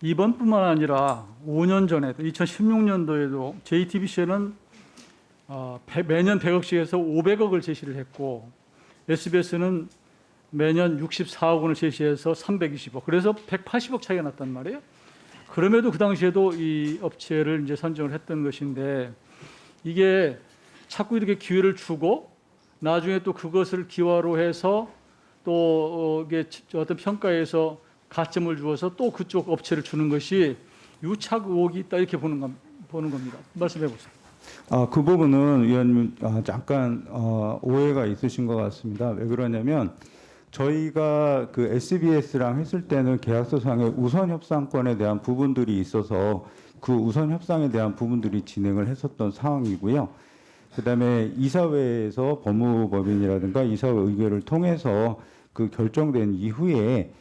이번뿐만 아니라 5년 전에도 2016년도에도 JTBC는 매년 100억씩에서 500억을 제시를 했고 SBS는 매년 64억 원을 제시해서 320억. 그래서 180억 차이가 났단 말이에요. 그럼에도 그 당시에도 이 업체를 이제 선정을 했던 것인데 이게 자꾸 이렇게 기회를 주고 나중에 또 그것을 기화로 해서 또 이게 어떤 평가에서 가점을 주어서 또 그쪽 업체를 주는 것이 유착 의혹이 있다 이렇게 보는 겁니다. 말씀해 보세요. 그 부분은 위원님 잠깐 오해가 있으신 것 같습니다. 왜 그러냐면 저희가 그 SBS랑 했을 때는 계약서상의 우선 협상권에 대한 부분들이 있어서 그 우선 협상에 대한 부분들이 진행을 했었던 상황이고요. 그다음에 이사회에서 법무법인이라든가 이사회 의결을 통해서 그 결정된 이후에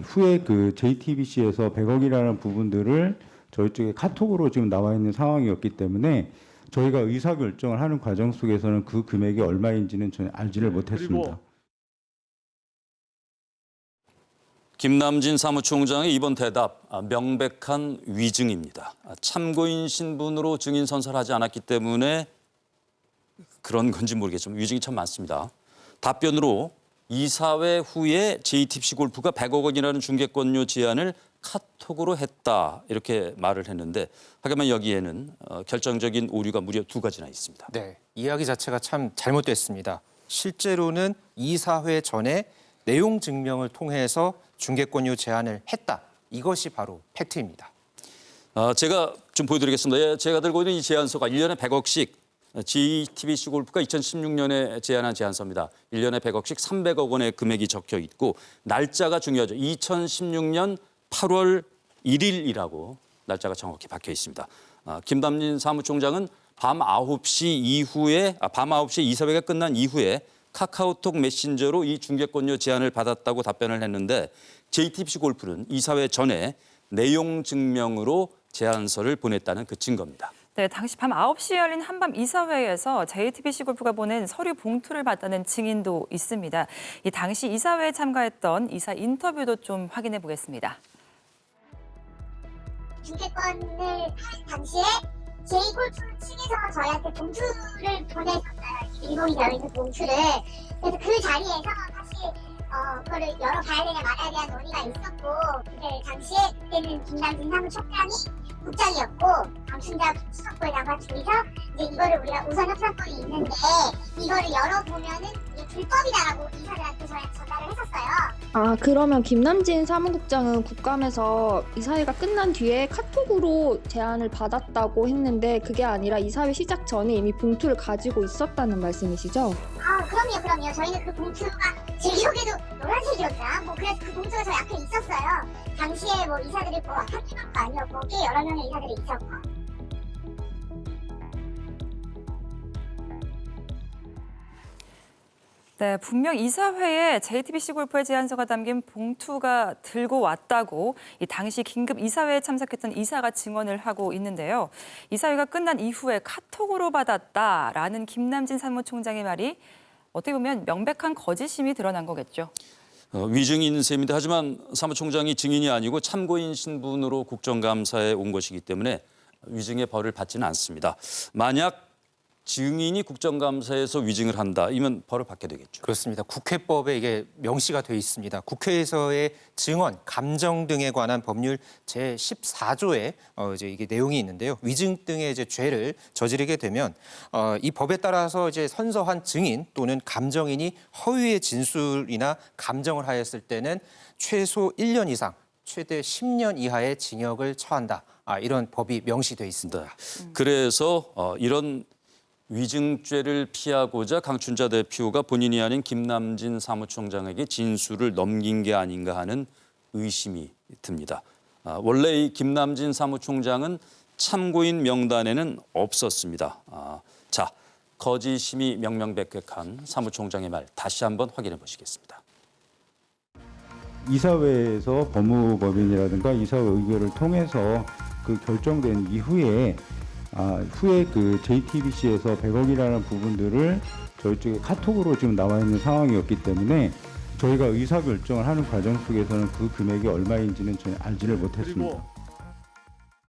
후에 그 JTBC에서 100억이라는 부분들을 저희 쪽에 카톡으로 지금 나와 있는 상황이었기 때문에 저희가 의사 결정을 하는 과정 속에서는 그 금액이 얼마인지는 전혀 알지를 못했습니다. 김남진 사무총장의 이번 대답 명백한 위증입니다. 참고인 신분으로 증인 선서를 하지 않았기 때문에 그런 건지 모르겠지만 위증이 참 많습니다. 답변으로 이사회 후에 JTBC 골프가 100억 원이라는 중개권료 제안을 카톡으로 했다 이렇게 말을 했는데 하지만 여기에는 결정적인 오류가 무려 2가지나 있습니다. 네, 이야기 자체가 참 잘못됐습니다. 실제로는 이사회 전에 내용 증명을 통해서 중개권료 제안을 했다. 이것이 바로 팩트입니다. 제가 좀 보여드리겠습니다. 제가 들고 있는 이 제안서가 1년에 100억씩 JTBC 골프가 2016년에 제안한 제안서입니다. 1년에 100억씩 300억 원의 금액이 적혀 있고 날짜가 중요하죠. 2016년 8월 1일이라고 날짜가 정확히 박혀 있습니다. 김남진 사무총장은 밤 9시 이사회가 끝난 이후에 카카오톡 메신저로 이 중개권료 제안을 받았다고 답변을 했는데 JTBC 골프는 이사회 전에 내용 증명으로 제안서를 보냈다는 그 증거입니다. 네, 당시 밤 9시에 열린 한밤 이사회에서 JTBC 골프가 보낸 서류 봉투를 봤다는 증인도 있습니다. 이 당시 이사회에 참가했던 이사 인터뷰도 좀 확인해 보겠습니다. 중개권을 할 당시에 J골프 측에서 저희한테 봉투를 보내셨어요. 일본이 되어 있는 봉투를. 그래서 그 자리에서 사실 그거를 열어봐야 되냐 말아야 되냐 논의가 있었고 그때 당시에 그때는 김남진 사무총장이 국장이었고 강춘자 수석부회장과 둘이서 이제 이거를 우리가 우선 협상권이 있는데 이거를 열어보면은 이게 불법이다라고 이사들한테 저희한테 전달을 했었어요. 그러면 김남진 사무국장은 국감에서 이사회가 끝난 뒤에 카톡으로 제안을 받았다고 했는데 그게 아니라 이사회 시작 전에 이미 봉투를 가지고 있었다는 말씀이시죠? 그럼요. 저희는 그 봉투가 제 기억에도 노란색이었나? 그래서 그 봉투가 저희 앞에 있었어요. 당시에 이사들이 한두 명도 아니었고 꽤 여러 명의 이사들이 있었고. 네, 분명 이사회에 JTBC 골프의 제안서가 담긴 봉투가 들고 왔다고 이 당시 긴급 이사회에 참석했던 이사가 증언을 하고 있는데요. 이사회가 끝난 이후에 카톡으로 받았다라는 김남진 사무총장의 말이 어떻게 보면 명백한 거짓임이 드러난 거겠죠. 위증인 셈인데 하지만 사무총장이 증인이 아니고 참고인 신분으로 국정감사에 온 것이기 때문에 위증의 벌을 받지는 않습니다. 만약 증인이 국정감사에서 위증을 한다, 이면 벌을 받게 되겠죠. 그렇습니다. 국회법에 이게 명시가 돼 있습니다. 국회에서의 증언, 감정 등에 관한 법률 제14조에 이제 이게 내용이 있는데요. 위증 등의 이제 죄를 저지르게 되면 이 법에 따라서 이제 선서한 증인 또는 감정인이 허위의 진술이나 감정을 하였을 때는 최소 1년 이상, 최대 10년 이하의 징역을 처한다. 이런 법이 명시돼 있습니다. 그래서 이런 위증죄를 피하고자 강춘자 대표가 본인이 아닌 김남진 사무총장에게 진술을 넘긴 게 아닌가 하는 의심이 듭니다. 원래 이 김남진 사무총장은 참고인 명단에는 없었습니다. 자, 거짓임이 명명백백한 사무총장의 말 다시 한번 확인해 보시겠습니다. 이사회에서 법무법인이라든가 이사회 의결을 통해서 그 결정된 이후에 후에 그 JTBC에서 100억이라는 부분들을 저희 쪽에 카톡으로 지금 나와 있는 상황이었기 때문에 저희가 의사 결정을 하는 과정 속에서는 그 금액이 얼마인지는 전혀 알지를 못했습니다. 그리고